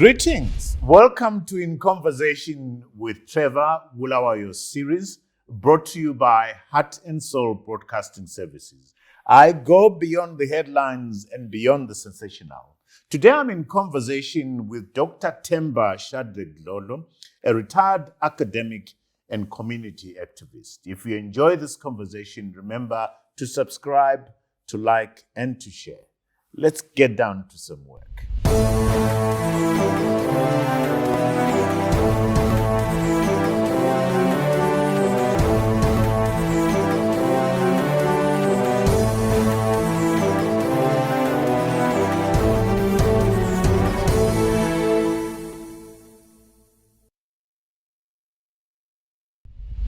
Greetings. Welcome to In Conversation with Trevor Ncube series, brought to you by Heart and Soul Broadcasting Services. I go beyond the headlines and beyond the sensational. Today I'm in conversation with Dr. Themba Dlodlo, a retired academic and community activist. If you enjoy this conversation, remember to subscribe, to like, and to share. Let's get down to some work.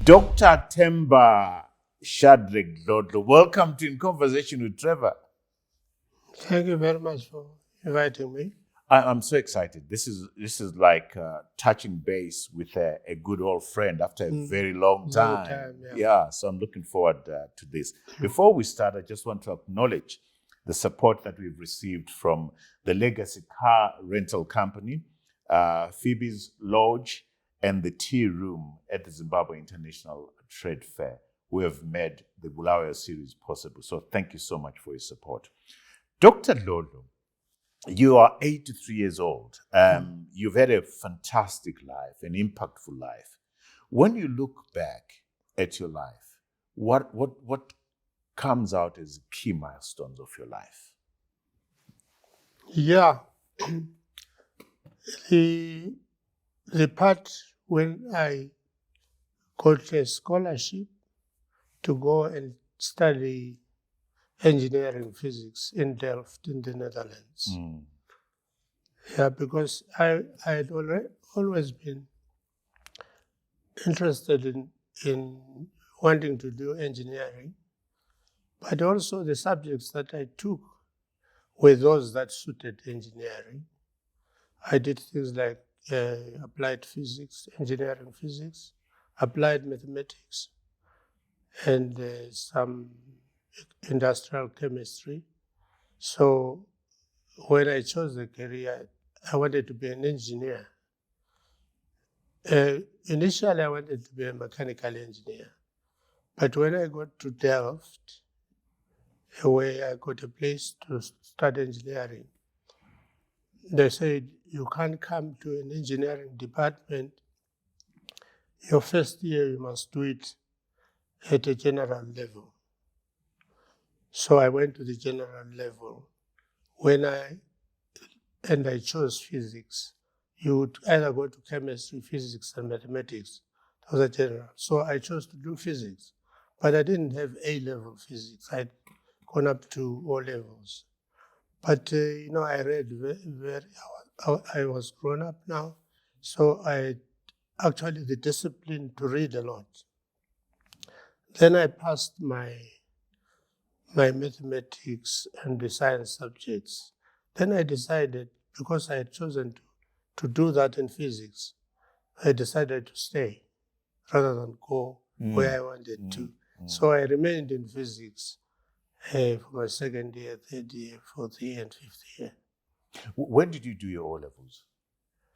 Dr. Themba Dlodlo, welcome to In Conversation with Trevor. Thank you very much for inviting me. I'm so excited. This is like touching base with a good old friend after a very long time. Yeah, so I'm looking forward to this. Before we start, I just want to acknowledge the support that we've received from the Legacy Car Rental Company, Phoebe's Lodge, and the Tea Room at the Zimbabwe International Trade Fair, who have made the Bulawayo series possible. So thank you so much for your support. Dr. Dlodlo, you are 83 years old. You've had a fantastic life, an impactful life. When you look back at your life, what comes out as key milestones of your life? Yeah. The part when I got a scholarship to go and study engineering physics in Delft in the Netherlands. Yeah, because I had always been interested in wanting to do engineering, but also the subjects that I took were those that suited engineering. I did things like applied physics, engineering physics, applied mathematics, and some industrial chemistry. So when I chose the career, I wanted to be an engineer. Initially, I wanted to be a mechanical engineer. But when I got to Delft, where I got a place to study engineering, they said, you can't come to an engineering department. Your first year, you must do it at a general level. So I went to the general level. And I chose physics. You would either go to chemistry, physics, and mathematics. Those are general. So I chose to do physics. But I didn't have A-level physics. I'd gone up to O levels. But, I read I was grown up now. So I actually the discipline to read a lot. Then I passed my mathematics and the science subjects. Then I decided, because I had chosen to do that in physics, I decided to stay rather than go where I wanted to. So I remained in physics for my second year, third year, fourth year, and fifth year. When did you do your O-levels?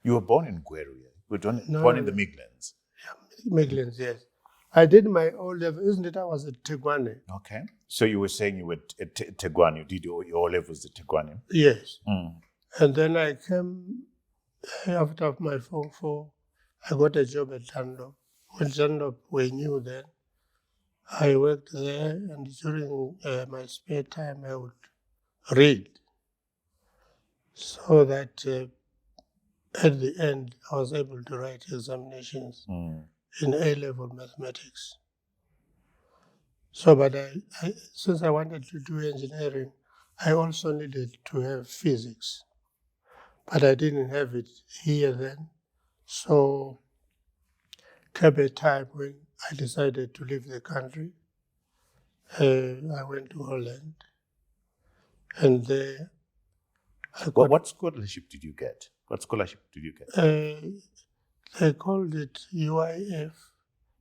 You were born in Gweru, you were born in the Midlands. Yeah, Midlands, yes. I did my O-level, isn't it? I was at Tegwane. Okay. So you were saying you were at Tegwane, you did your O-levels at Tegwane? Yes. And then I came, after my Form 4, I got a job at Dunlop. When Dunlop were new then, I worked there, and during my spare time, I would read. So that at the end, I was able to write examinations in A-level mathematics. So, but since I wanted to do engineering, I also needed to have physics. But I didn't have it here then. So came a time when I decided to leave the country. I went to Holland. And there what scholarship did you get? What scholarship did you get? They called it UIF,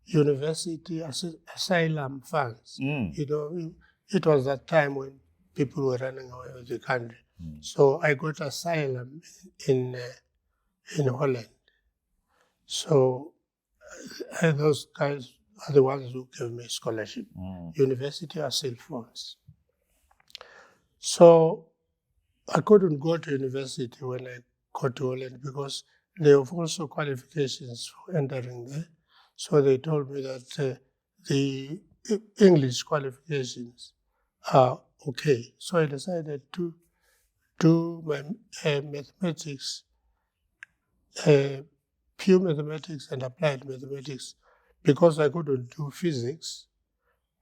University Asylum Funds. It was that time when people were running away with the country. So I got asylum in in Holland. So those guys are the ones who gave me scholarship. University are still funds. So I couldn't go to university when I got to Holland because they have also qualifications for entering there. So they told me that the English qualifications are okay. So I decided to do my mathematics, pure mathematics and applied mathematics, because I couldn't do physics,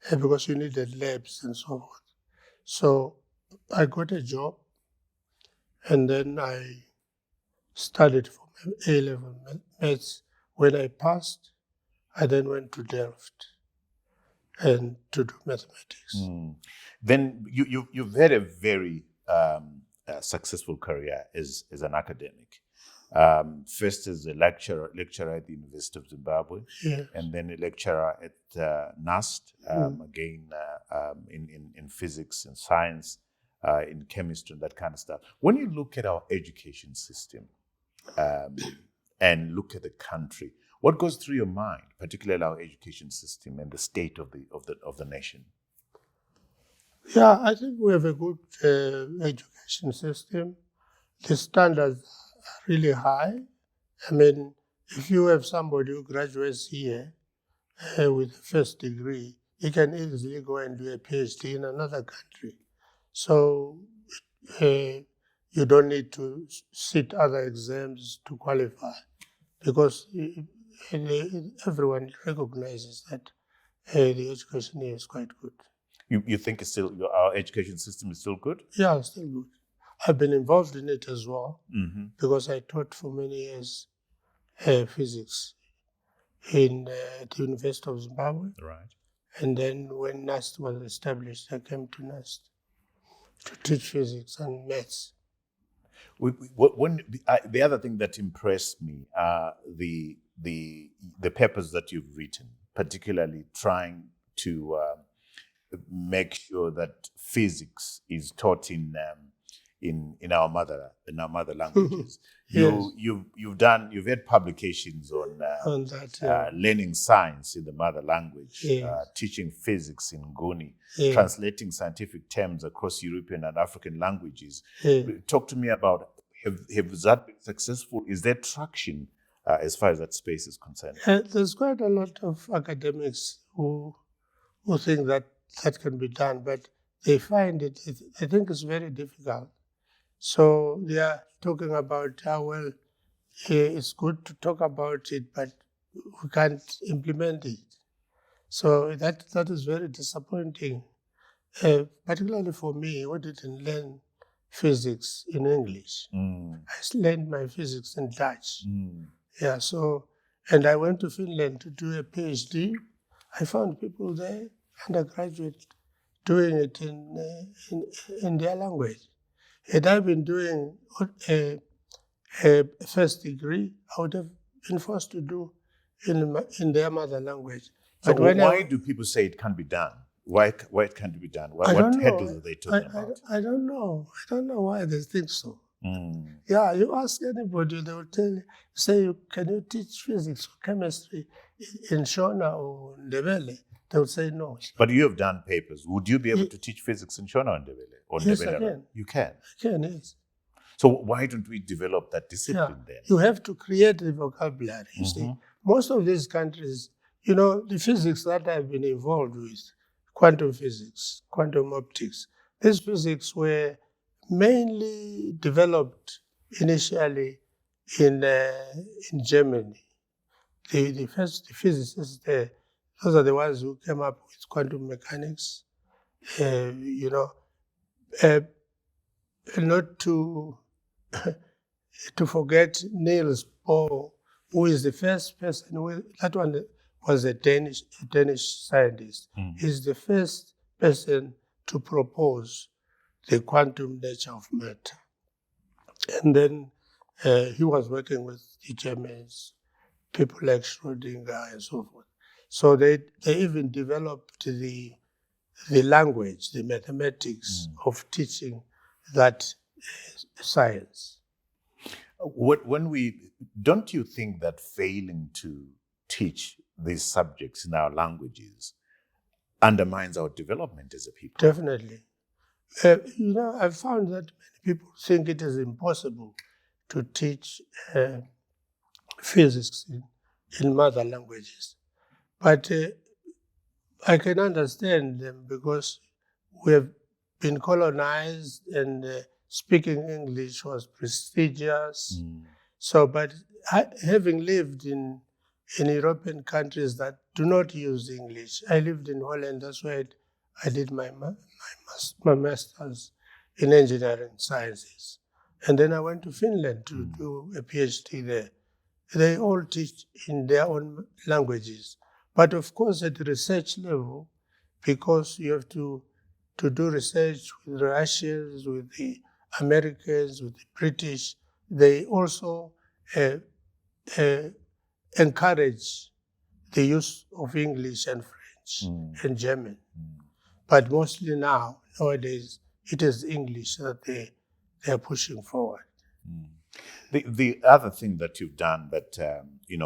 because you needed labs and so forth. So I got a job, and then I studied for my A-level maths. When I passed, I then went to Delft and to do mathematics. Then you've had a very successful career as an academic. First as a lecturer at the University of Zimbabwe, Yes. and then a lecturer at NUST, again in physics and science, in chemistry and that kind of stuff. When you look at our education system and look at the country, what goes through your mind, particularly our education system and the state of the nation? Yeah, I think we have a good education system. The standards are really high. I mean, if you have somebody who graduates here with a first degree, he can easily go and do a PhD in another country. So you don't need to sit other exams to qualify, because everyone recognizes that the education here is quite good. You think it's still our education system is still good? Yeah, it's still good. I've been involved in it as well, because I taught for many years physics in the University of Zimbabwe. Right. And then when NUST was established, I came to NUST to teach physics and maths. The other thing that impressed me are the papers that you've written, particularly trying to make sure that physics is taught in our mother languages. Yes. You've had publications on that, learning science in the mother language, Yes. teaching physics in Nguni, Yes. translating scientific terms across European and African languages. Yes. Talk to me about, have that been successful? Is there traction as far as that space is concerned? There's quite a lot of academics who think that can be done, but they find it, I think it's very difficult. So they are talking about how well it's good to talk about it, but we can't implement it. So that is very disappointing, particularly for me, who didn't learn physics in English. I learned my physics in Dutch. Yeah, so, and I went to Finland to do a PhD. I found people there, undergraduate, doing it in their language. Had I been doing a first degree, I would have been forced to do in their mother language. So But why do people say it can't be done? Why it can't be done? What hurdles are they talking about? I don't know. I don't know why they think so. Yeah, you ask anybody, they will tell you, say, can you teach physics or chemistry in Shona or Ndebele? They will say no. But you have done papers. Would you be able to teach physics in Shona or Ndebele? Yes, I can. You can? I can, yes. So why don't we develop that discipline then? You have to create the vocabulary, you see. Most of these countries, the physics that I've been involved with, quantum physics, quantum optics, these physics were mainly developed initially in Germany. The physicists there, those are the ones who came up with quantum mechanics. Not to forget Niels Bohr, who is the first person. That one was a Danish scientist. He's the first person to propose the quantum nature of matter. And then he was working with the Germans, people like Schrödinger and so forth. So they even developed the language, the mathematics of teaching that science. Don't you think that failing to teach these subjects in our languages undermines our development as a people? Definitely. I've found that many people think it is impossible to teach physics in mother languages. But I can understand them because we have been colonized and speaking English was prestigious. So, but having lived in European countries that do not use English, I lived in Holland, that's where I did my master's in engineering sciences. And then I went to Finland to do a PhD there. They all teach in their own languages. But of course, at the research level, because you have to do research with the Russians, with the Americans, with the British, they also encourage the use of English and French and German. But mostly nowadays, it is English that they are pushing forward. The other thing that you've done that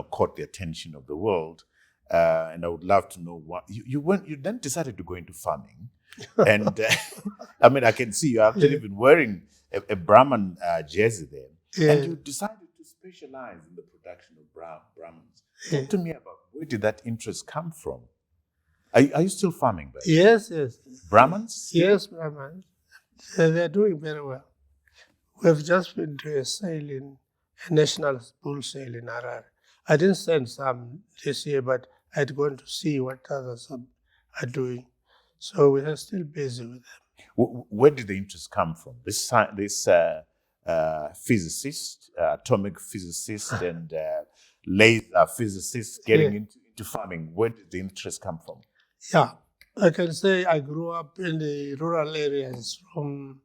caught the attention of the world, and I would love to know what you then decided to go into farming, and I mean I can see you actually been wearing a Brahman jersey there, and you decided to specialize in the production of Brahmans. Talk to me about where did that interest come from? Are you still farming, babe? Yes. Brahmans? Yes, Brahmans. They're doing very well. We've just been to a national bull sale in Harare. I didn't send some this year, but I'd gone to see what others are doing. So we are still busy with them. Where did the interest come from? This physicist, atomic physicist, and laser physicist getting into farming. Where did the interest come from? Yeah, I can say I grew up in the rural areas from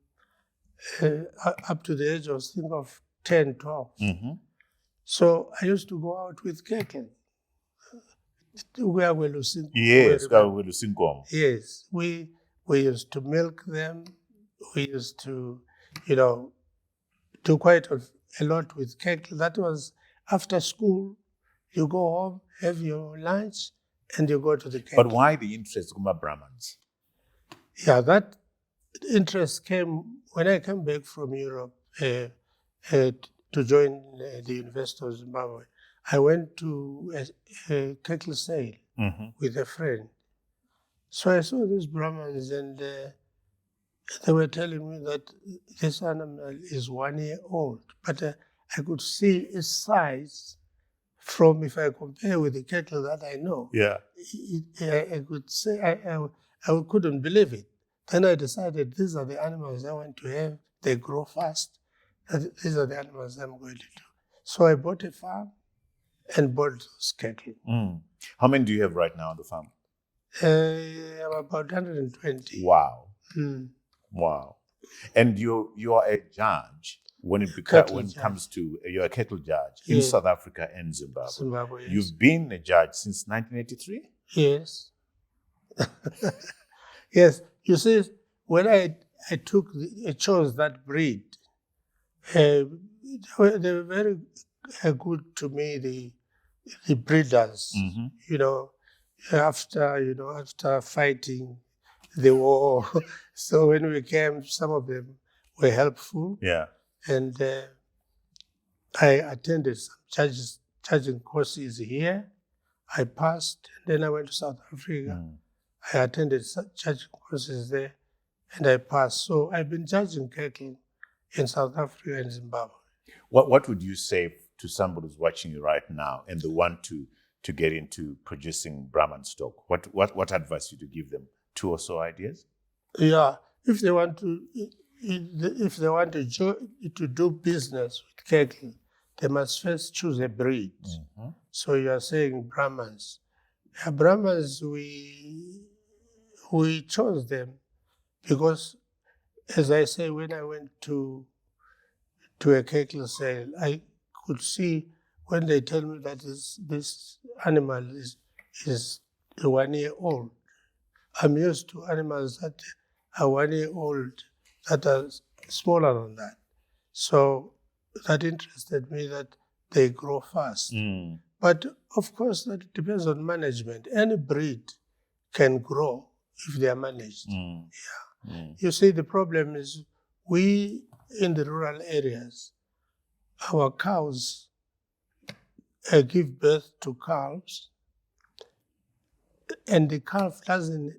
up to the age of 10, 12. So I used to go out with cattle. Yes, yes, we used to milk them. We used to, do quite a lot with cattle. That was after school. You go home, have your lunch, and you go to the cattle. But why the interest in Brahmans? Yeah, that interest came when I came back from Europe to join the University of Zimbabwe. I went to a cattle sale with a friend. So I saw these Brahmans and they were telling me that this animal is 1 year old. But I could see its size from, if I compare with the cattle that I know. Yeah. I could say, I couldn't believe it. Then I decided these are the animals I want to have. They grow fast. These are the animals I'm going to do. So I bought a farm and bought those cattle. How many do you have right now on the farm? About 120. Wow. Wow. And you are a judge when it comes to, you're a cattle judge in South Africa and Zimbabwe. Yes. You've been a judge since 1983? Yes. Yes. You see, when I chose that breed, they were very good to me, the breeders. After fighting the war. So when we came, some of them were helpful. Yeah. And I attended some judging courses here. I passed, and then I went to South Africa. I attended some judging courses there, and I passed. So I've been judging cattle in South Africa and Zimbabwe. What would you say to somebody who's watching you right now and they want to get into producing Brahman stock? What advice would you give them? 2 or so ideas? Yeah, if they want to do business with cattle, they must first choose a breed. So you are saying Brahmans. Brahmans, we chose them because, as I say, when I went to a cattle sale, I could see when they tell me that this animal is 1 year old. I'm used to animals that are 1 year old that are smaller than that. So that interested me that they grow fast. But of course, that depends on management. Any breed can grow if they are managed. You see, the problem is we in the rural areas, our cows give birth to calves, and the calf doesn't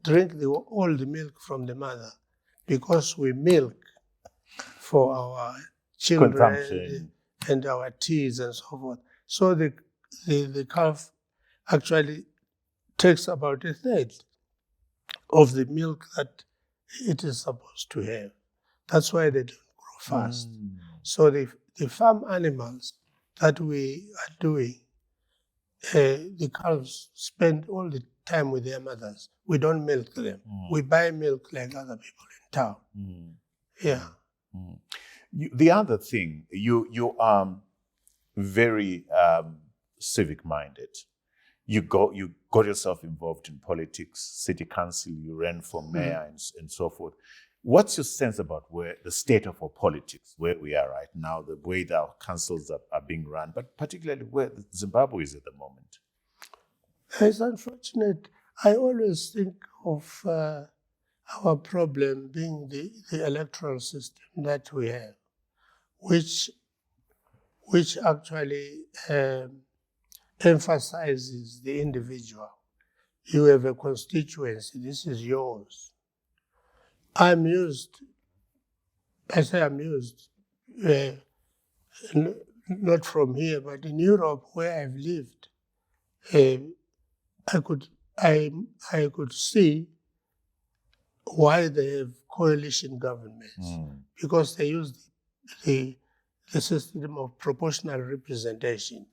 drink all the milk from the mother, because we milk for our children Consumption. and our teas and so forth. So the calf actually takes about a third of the milk that it is supposed to have. That's why they don't grow fast. So the farm animals that we are doing, the calves spend all the time with their mothers. We don't milk them. We buy milk like other people in town. Yeah. The other thing, you are very civic-minded. You got yourself involved in politics, city council, you ran for mayor and so forth. What's your sense about where the state of our politics, where we are right now, the way that our councils are being run, but particularly where Zimbabwe is at the moment? It's unfortunate. I always think of our problem being the electoral system that we have, which actually emphasizes the individual. You have a constituency, this is yours. I say I'm used, not from here, but in Europe where I've lived, I could see why they have coalition governments, because they use the system of proportional representation,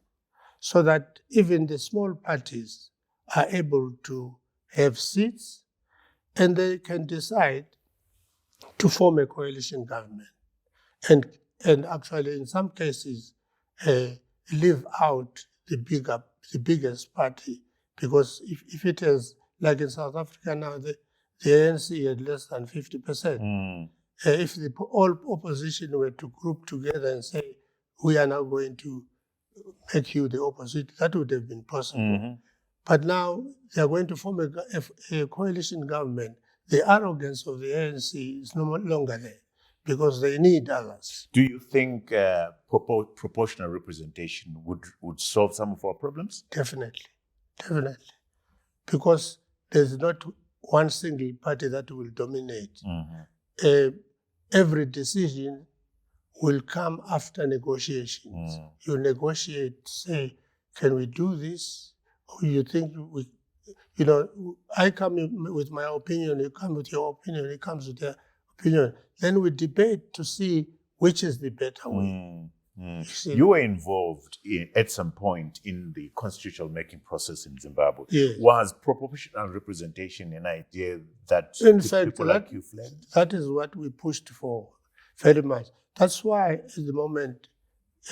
so that even the small parties are able to have seats, and they can decide to form a coalition government, and actually in some cases leave out the biggest party, because if it is like in South Africa now, the ANC had less than 50%. If the all opposition were to group together and say, we are now going to make you the opposite, that would have been possible. But now they are going to form a coalition government. The arrogance of the ANC is no longer there, because they need others. Do you think proportional representation would solve some of our problems? Definitely. Because there's not one single party that will dominate. Every decision will come after negotiations. You negotiate, say, can we do this? Or you think I come with my opinion, you come with your opinion, he comes with their opinion. Then we debate to see which is the better way. You were involved at some point in the constitutional making process in Zimbabwe. Yes. Was proportional representation an idea that in fact, people like you fled? That is what we pushed for very much. That's why at the moment,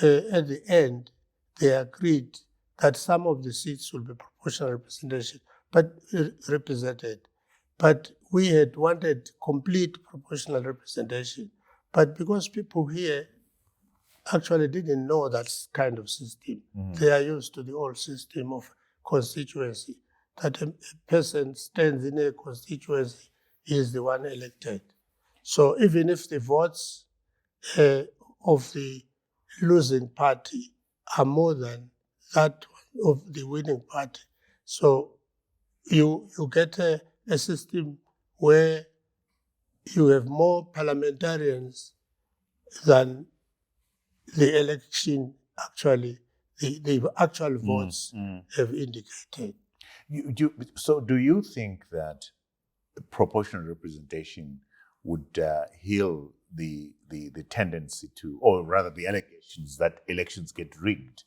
at the end, they agreed that some of the seats will be proportional representation, but represented. But we had wanted complete proportional representation. But because people here actually didn't know that kind of system, they are used to the old system of constituency, that a person stands in a constituency, he is the one elected. So even if the votes of the losing party are more than that of the winning party, so you get a system where you have more parliamentarians than the election actually, the actual votes have indicated. So do you think that proportional representation would heal the tendency to, or rather the allegations that elections get rigged?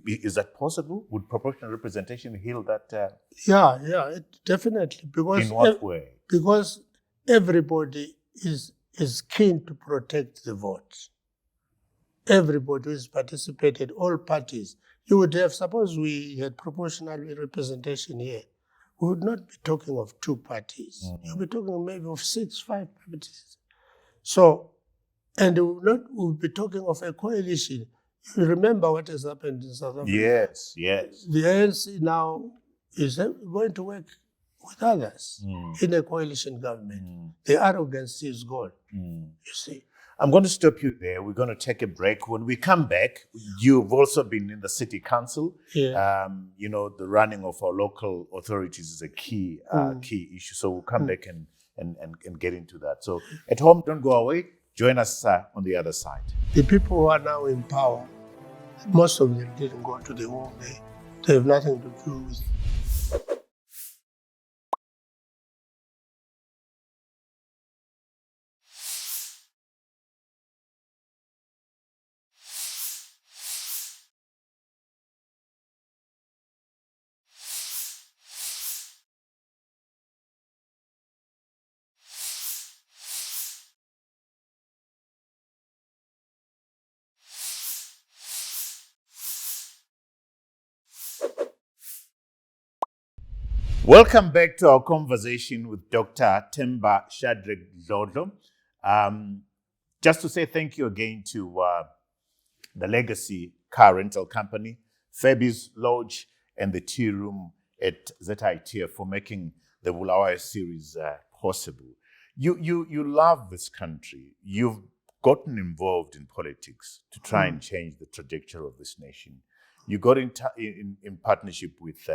Is that possible? Would proportional representation heal that? Yeah, definitely. Because in what way? Because everybody is keen to protect the vote. Everybody who has participated, all parties. You would have, suppose we had proportional representation here, we would not be talking of two parties. You'll be talking maybe of 5 parties. So And we'll be talking of a coalition. You remember what has happened in South Africa? Yes. The ANC now is going to work with others in a coalition government. The arrogance is gone, you see. I'm going to stop you there. We're going to take a break. When we come back, you've also been in the city council. Yeah. The running of our local authorities is a key issue. So we'll come back and get into that. So at home, don't go away. Join us on the other side. The people who are now in power, most of them didn't go to the war. They have nothing to do with. Welcome back to our conversation with Dr. Themba Dlodlo. Just to say thank you again to the Legacy Car Rental Company, Fabi's Lodge, and the Tea Room at ZIT for making the Bulawayo series possible. You love this country. You've gotten involved in politics to try and change the trajectory of this nation. You got in partnership with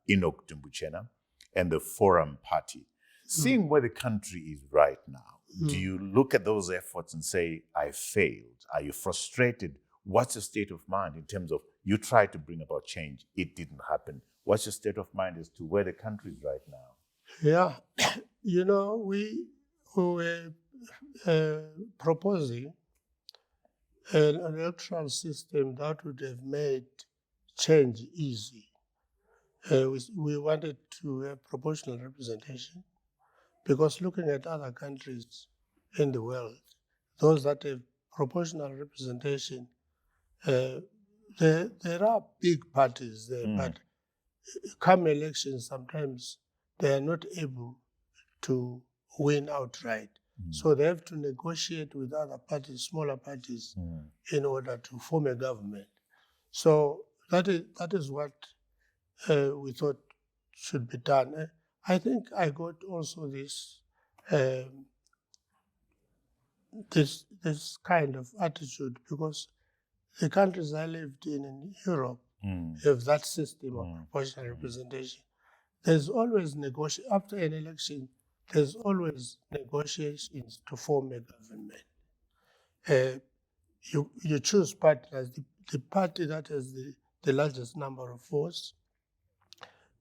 Enoch Dumbuchena and the Forum Party. Seeing where the country is right now, do you look at those efforts and say, I failed? Are you frustrated? What's your state of mind in terms of you tried to bring about change, it didn't happen? What's your state of mind as to where the country is right now? Yeah, we were proposing an electoral system that would have made change easy. We wanted to have proportional representation because looking at other countries in the world, those that have proportional representation, there are big parties there, but come elections, sometimes they are not able to win outright. So they have to negotiate with other parties, smaller parties, in order to form a government. So that is what we thought should be done. I think I got also this kind of attitude because the countries I lived in Europe have that system of proportional representation. There's always after an election, there's always negotiations to form a government. You choose partners. The party that has the largest number of votes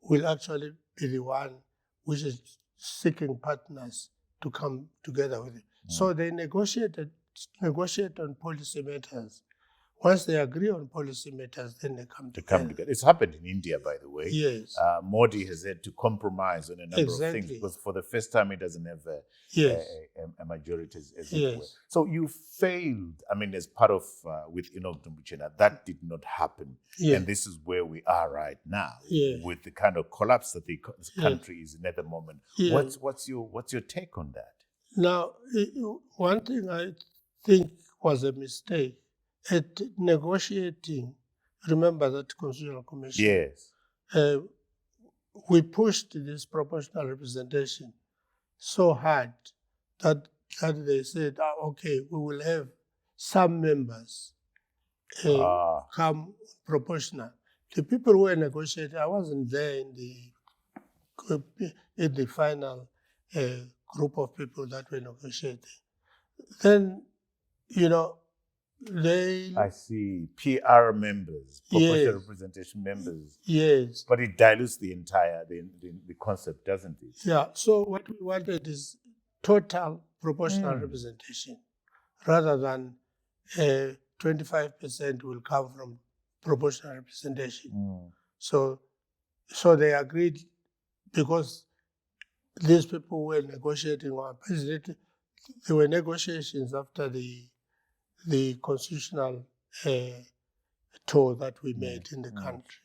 will actually be the one which is seeking partners to come together with it. So they negotiate on policy matters. Once they agree on policy matters, then they come together. It's happened in India, by the way. Yes. Modi has had to compromise on a number of things because for the first time he doesn't have a majority as it were. So you failed, as part of, with Enoch Dumbuchena, that did not happen. Yes. And this is where we are right now with the kind of collapse that the country is in at the moment. Yes. What's your take on that? Now, one thing I think was a mistake, at negotiating, remember that Constitutional Commission? Yes. We pushed this proportional representation so hard that they said, okay, we will have some members come proportional. The people who were negotiating, I wasn't there in the final group of people that were negotiating. Then, I see. PR members, proportional representation members. Yes. But it dilutes the entire the concept, doesn't it? Yeah. So what we wanted is total proportional representation, rather than 25% will come from proportional representation. So they agreed because these people were negotiating on president. There were negotiations after the constitutional tour that we made in the country.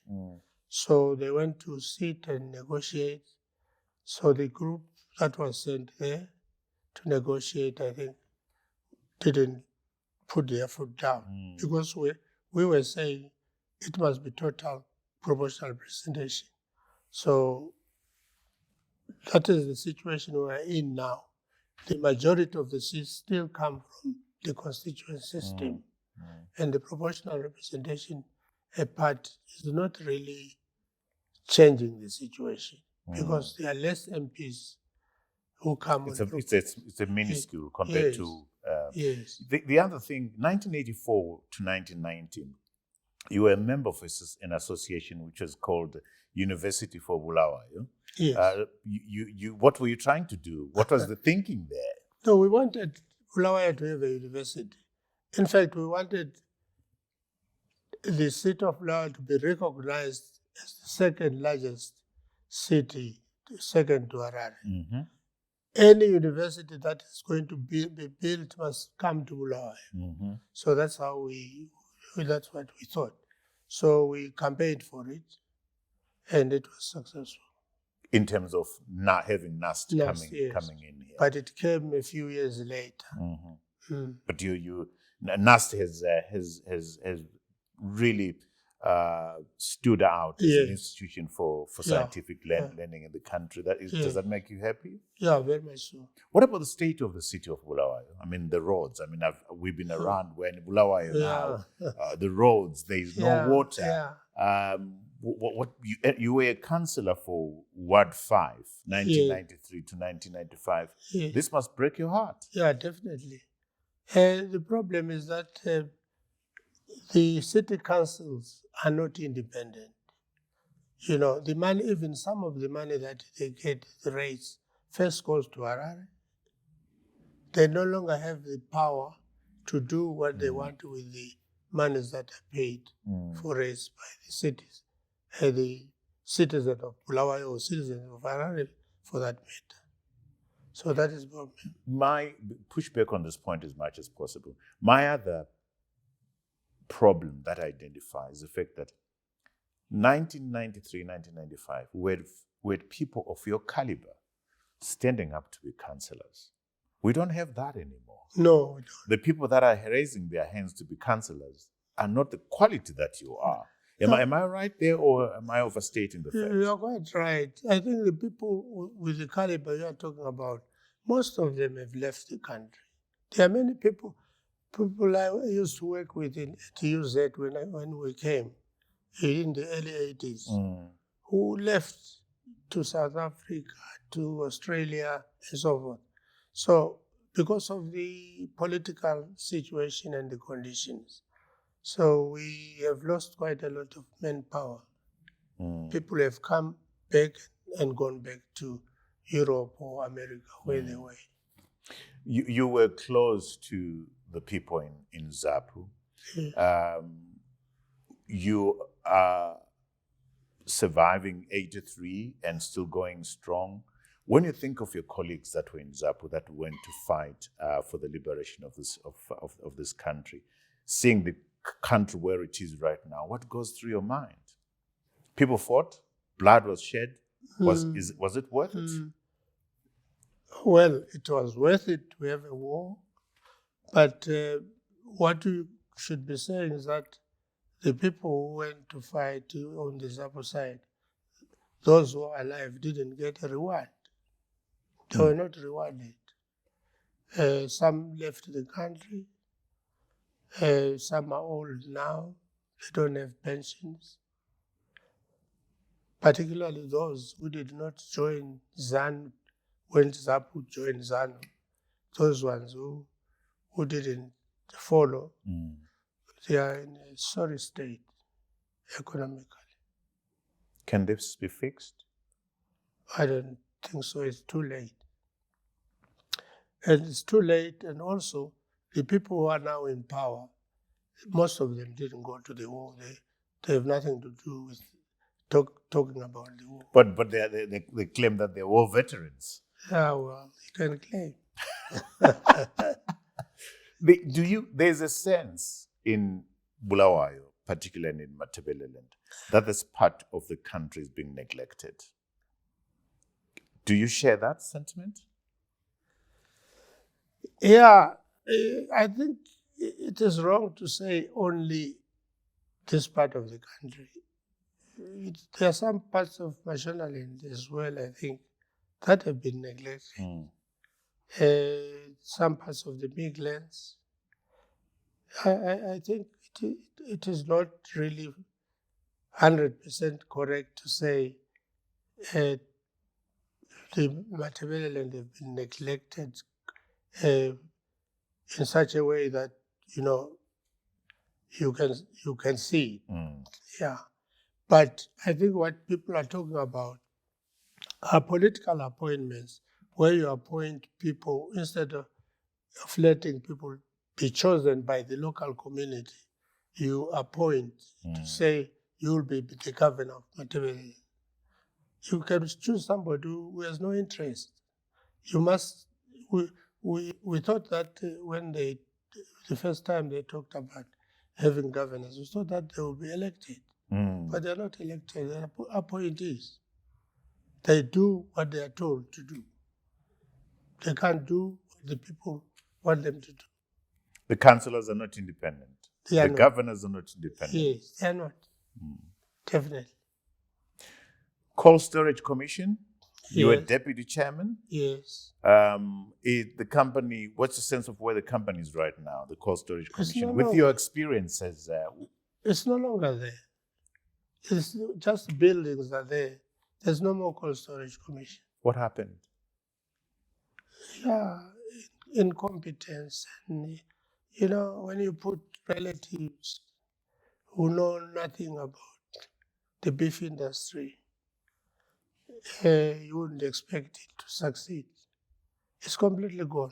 So they went to sit and negotiate. So the group that was sent there to negotiate, I think, didn't put their foot down because we were saying it must be total proportional representation. So that is the situation we are in now. The majority of the seats still come from the constituent system, and the proportional representation part is not really changing the situation because there are less MPs who come it's on. It's a minuscule compared to. Yes. The other thing, 1984 to 1919, you were a member of an association which was called University for Bulawayo. Yes. What were you trying to do? What was the thinking there? No, we wanted Bulawayo to have a university. In fact, we wanted the city of Bulawayo to be recognized as the second largest city, second to Harare. Any university that is going to be built must come to Bulawayo. So that's how that's what we thought. So we campaigned for it, and it was successful. In terms of not having NAST coming in here. But it came a few years later. But NAST has really stood out as an institution for scientific learning in the country. Does that make you happy? Yeah, very much so. What about the state of the city of Bulawayo? I mean, the roads. I mean, we've been around. We're in Bulawayo now. The roads. There is no water. You were a councillor for Ward 5, 1993 to 1995. This must break your heart. Yeah, definitely. The problem is that the city councils are not independent. You know, the money, even some of the money that they get, the rates, first goes to Harare. They no longer have the power to do what they want with the monies that are paid for rates by the cities. The citizens of Bulawayo or citizens of Harare, for that matter. So that is the problem. My push back on this point as much as possible. My other problem that I identify is the fact that 1993, 1995, we had people of your caliber standing up to be councillors. We don't have that anymore. No, we don't. The people that are raising their hands to be councillors are not the quality that you are. Am I right there, or am I overstating the fact? You're quite right. I think the people with the caliber you are talking about, most of them have left the country. There are many people I used to work with at UZ when we came in the early 80s, who left to South Africa, to Australia, and so forth. So because of the political situation and the conditions, so we have lost quite a lot of manpower. People have come back and gone back to Europe or America, where they were. You were close to the people in ZAPU. You are surviving 83 and still going strong. When you think of your colleagues that were in ZAPU that went to fight for the liberation of this country, seeing the country where it is right now, what goes through your mind? People fought, blood was shed. Was it worth it? Well, it was worth it to have a war, but what you should be saying is that the people who went to fight on the ZAPU side, those who are alive didn't get a reward. They were not rewarded. Some left the country. Some are old now. They don't have pensions. Particularly those who did not join ZANU when ZAPU joined ZANU. Those ones who didn't follow, they are in a sorry state economically. Can this be fixed? I don't think so. It's too late. And it's too late, and also the people who are now in power, most of them didn't go to the war. They have nothing to do with talking about the war. But they claim that they're war veterans. Yeah, well, you can claim. There's a sense in Bulawayo, particularly in Matabeleland, that this part of the country is being neglected. Do you share that sentiment? Yeah, I think it is wrong to say only this part of the country. There are some parts of Mashonaland as well, I think, that have been neglected. Some parts of the Midlands. I think it is not really 100% correct to say the Matabeleland have been neglected in such a way that you can see it. Yeah, but I think what people are talking about are political appointments, where you appoint people instead of letting people be chosen by the local community. You appoint to say you will be the governor of Matabeleland. You can choose somebody who has no interest. You must. We thought that when the first time they talked about having governors, we thought that they will be elected, but they're not elected. They're appointees. They do what they are told to do. They can't do what the people want them to do. The councillors are not independent. The governors are not independent. Yes, they are not. Definitely. Cold Storage Commission, you were deputy chairman. Yes. The company, what's the sense of where the company is right now, the Cold Storage Commission? With your experiences? It's no longer there. It's just buildings are there. There's no more Cold Storage Commission. What happened? Yeah, incompetence. And, when you put relatives who know nothing about the beef industry, you wouldn't expect it to succeed. It's completely gone.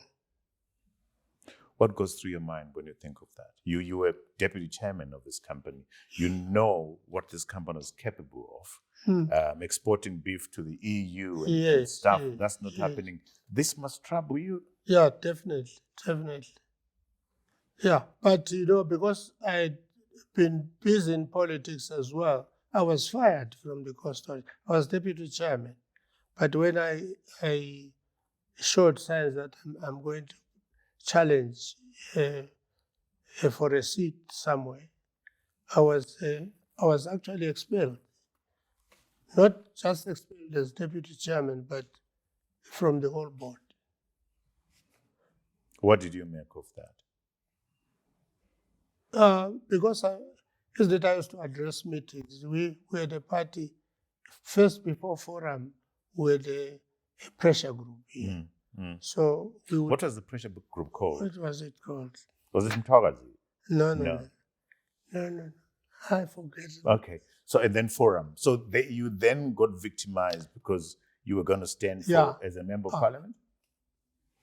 What goes through your mind when you think of that? You were deputy chairman of this company. You know what this company is capable of. Exporting beef to the EU and stuff. That's not happening. This must trouble you. Yeah, definitely. Yeah, but because I'd been busy in politics as well, I was fired from the Cold Storage. I was deputy chairman. But when I showed signs that I'm going to challenge for a seat somewhere, I was actually expelled. Not just expelled as deputy chairman, but from the whole board. What did you make of that? Because I used to address meetings. We had a party, first before forum, we had a pressure group here. So what was the pressure group called? What was it called? Was it in Togazi? No. I forget. Okay. So, and then forum. So you then got victimized because you were going to stand for as a member of parliament?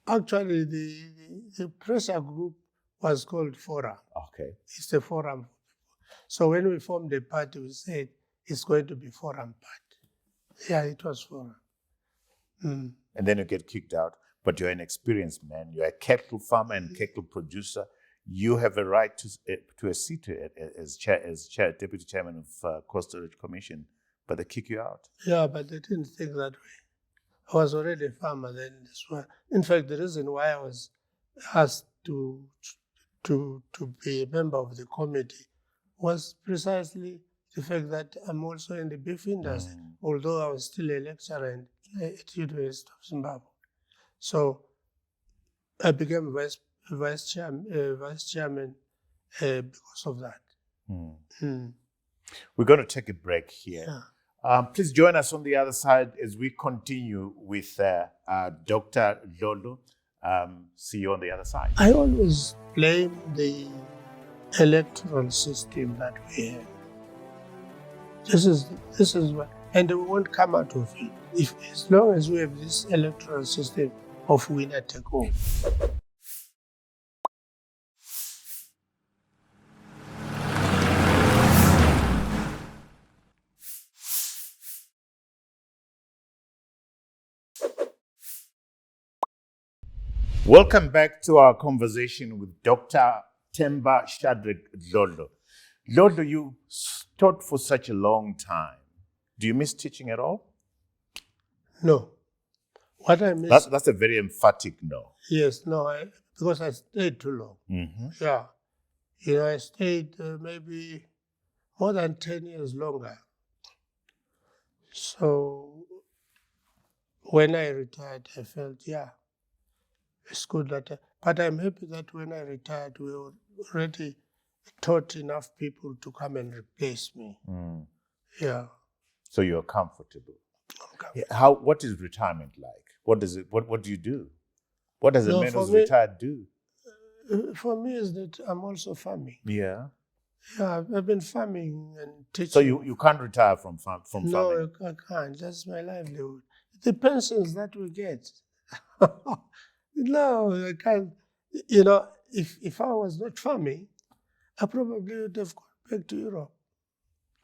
Actually, the pressure group was called Forum. Okay. It's a forum. So when we formed the party, we said it's going to be Forum Party. Yeah, it was Forum. And then you get kicked out. But you're an experienced man. You're a cattle farmer and cattle producer. You have a right to a seat as deputy chairman of Cold Storage Commission, but they kick you out. Yeah, but they didn't think that way. I was already a farmer then as well. In fact, the reason why I was asked to be a member of the committee was precisely the fact that I'm also in the beef industry, although I was still a lecturer at University of Zimbabwe. So I became vice chairman because of that. We're going to take a break here. Yeah. Please join us on the other side as we continue with Dr. Dlodlo. See you on the other side. I always blame the electoral system that we have. This is what, and we won't come out of it as long as we have this electoral system of winner take all. Welcome back to our conversation with Dr. Themba Dlodlo. Dlodlo, you taught for such a long time. Do you miss teaching at all? No. What I miss... That's a very emphatic no. Yes, no. because I stayed too long. Mm-hmm. Yeah. I stayed maybe more than 10 years longer. So when I retired, I felt, it's good that but I'm happy that when I retired, we already taught enough people to come and replace me. Mm. Yeah. So you're comfortable. Okay. What is retirement like? What does it? What do you do? What does a man who's me, retired do? For me, is that I'm also farming. Yeah. Yeah, I've been farming and teaching. So you can't retire from farming? No, I can't. That's my livelihood. The pensions that we get. No, I can't. If I was not farming, I probably would have gone back to Europe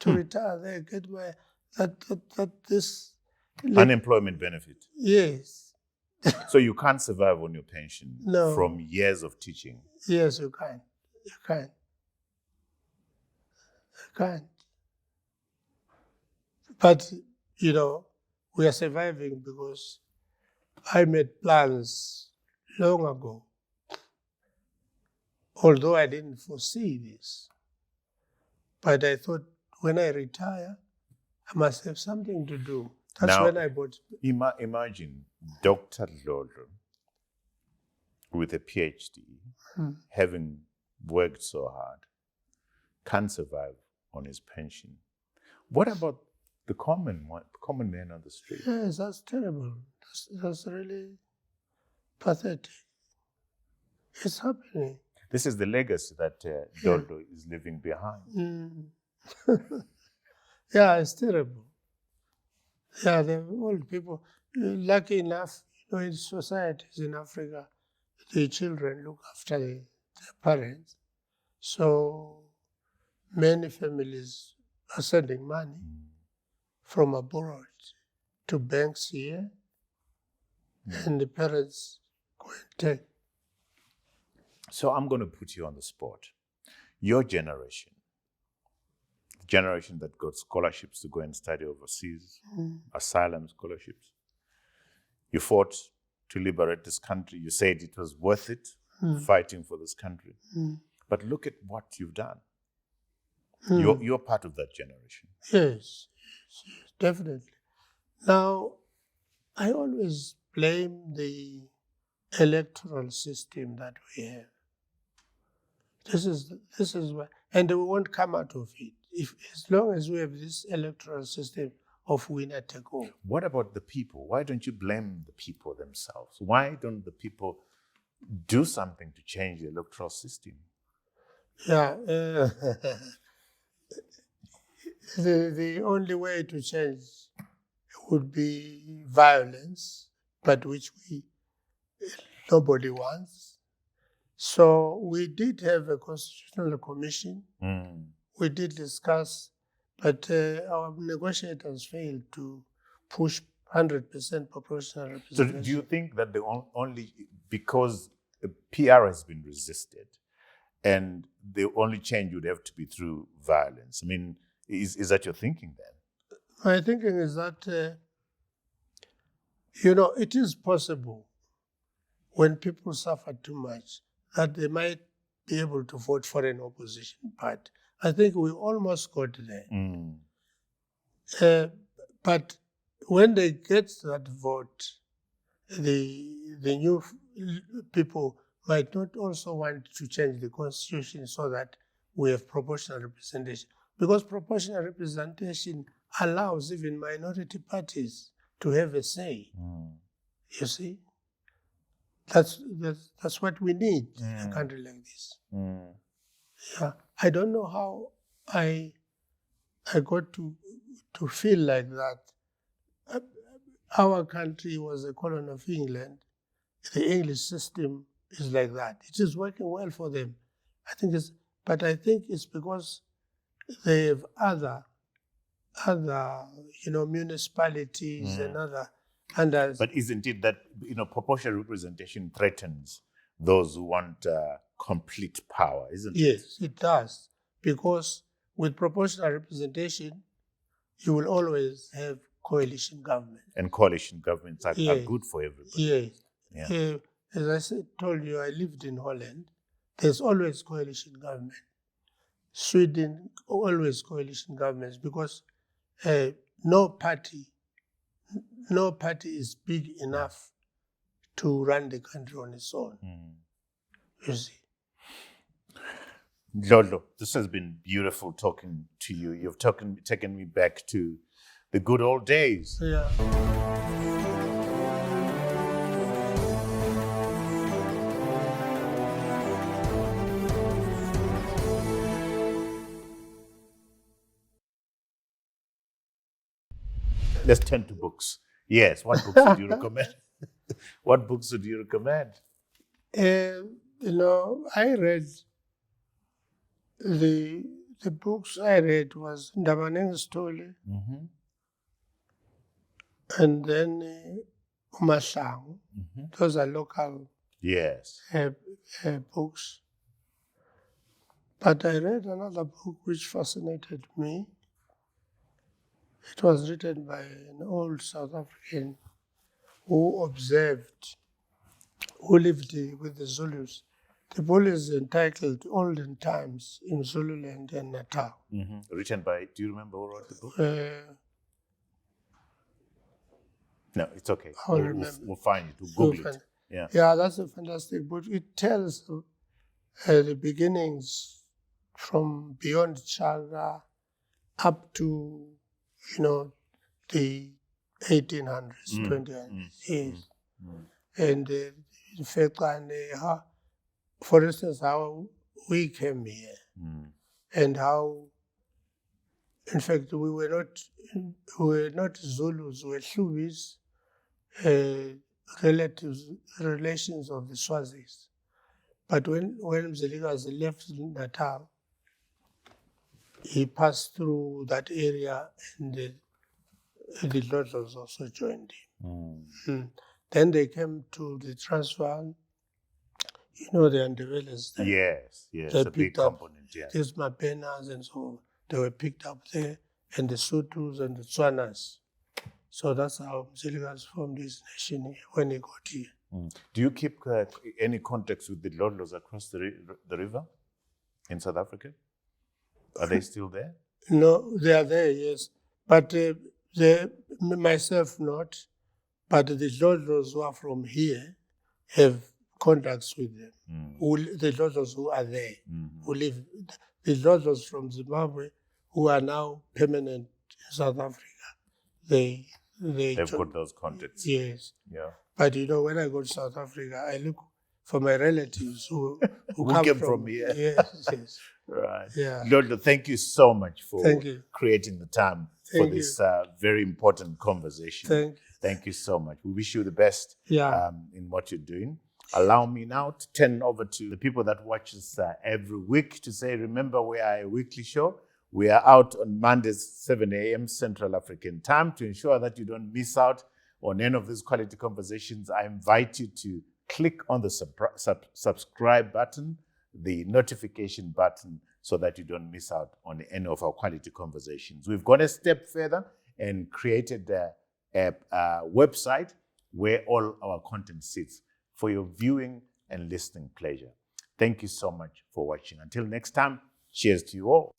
to retire there, get my this unemployment benefit. Yes. So you can't survive on your pension from years of teaching. Yes, you can. You can. You can't. But we are surviving because I made plans long ago. Although I didn't foresee this, but I thought when I retire, I must have something to do. That's when I bought. Imagine Dr. Dlodlo with a PhD, having worked so hard, can't survive on his pension. What about the common man on the street? Yes, that's terrible. That's really pathetic. It's happening. This is the legacy that Dlodlo is leaving behind. Yeah, it's terrible. Yeah, the old people, lucky enough, in societies in Africa, the children look after their parents. So many families are sending money from abroad to banks here, and the parents go and take. So I'm going to put you on the spot. Your generation, the generation that got scholarships to go and study overseas, asylum scholarships, you fought to liberate this country. You said it was worth it, fighting for this country. But look at what you've done. You're part of that generation. Yes, definitely. Now, I always blame the electoral system that we have. This is why, and we won't come out of it as long as we have this electoral system of winner take all. What about the people? Why don't you blame the people themselves? Why don't the people do something to change the electoral system? Yeah, the only way to change would be violence, but which nobody wants. So we did have a constitutional commission. We did discuss, but our negotiators failed to push 100% proportional representation. So do you think that only because PR has been resisted and the only change would have to be through violence? I mean, is that your thinking then? My thinking is that, it is possible when people suffer too much that they might be able to vote for an opposition party. I think we almost got there. But when they get that vote, the new people might not also want to change the constitution so that we have proportional representation. Because proportional representation allows even minority parties to have a say. You see? That's what we need in a country like this. Yeah, I don't know how I got to feel like that. Our country was a colony of England. The English system is like that. It is working well for them. I think it's because they have other municipalities and others. But isn't it that proportional representation threatens those who want complete power, isn't it? Yes, it does. Because with proportional representation, you will always have coalition government. And coalition governments are good for everybody. Yes. as I told you, I lived in Holland. There's always coalition government. Sweden, always coalition governments, because no party is big enough to run the country on its own. You see. Dlodlo, this has been beautiful talking to you. You've taken me back to the good old days. Yeah. Let's turn to books. Yes, what books would you recommend? What books would you recommend? I read the books I read was Ndabaneng Story, and then Umahlangu. Those are local books. But I read another book which fascinated me. It was written by an old South African who lived with the Zulus. The book is entitled Olden Times in Zululand and Natal. Written by, do you remember who wrote the book? No, it's okay. We'll find it. We'll Google it. Yeah, that's a fantastic book. It tells the beginnings from beyond Chaga up to, the 1800s, 2000s. Yes. And in fact, for instance, how we came here and how, in fact, we were not Zulus, we were Hlubis, relations of the Swazis. But when Mzilikazi left Natal, he passed through that area, and the Dlodlos also joined him. Then they came to the Transvaal. The Andeveles there. Yes, a big component, these Mapenas and so on. They were picked up there, and the Sotus and the Tswanas. So that's how Mzilikazi formed his nation here when he got here. Do you keep any contacts with the Dlodlos across the river in South Africa? Are they still there? No, they are there, yes. But myself not. But the Dlodlos who are from here have contacts with them. The Dlodlos who are there, who live, the Dlodlos from Zimbabwe who are now permanent in South Africa, they've got those contacts. Yes. Yeah. But when I go to South Africa, I look for my relatives who came from here. Yes. Right. Yeah. Dlodlo, thank you so much for creating the time for this very important conversation. Thank you so much. We wish you the best in what you're doing. Allow me now to turn over to the people that watch us every week to say, remember, we are a weekly show. We are out on Mondays, 7 a.m. Central African time. To ensure that you don't miss out on any of these quality conversations, I invite you to click on the subscribe button, the notification button, so that you don't miss out on any of our quality conversations. We've gone a step further and created a website where all our content sits for your viewing and listening pleasure. Thank you so much for watching. Until next time, cheers to you all.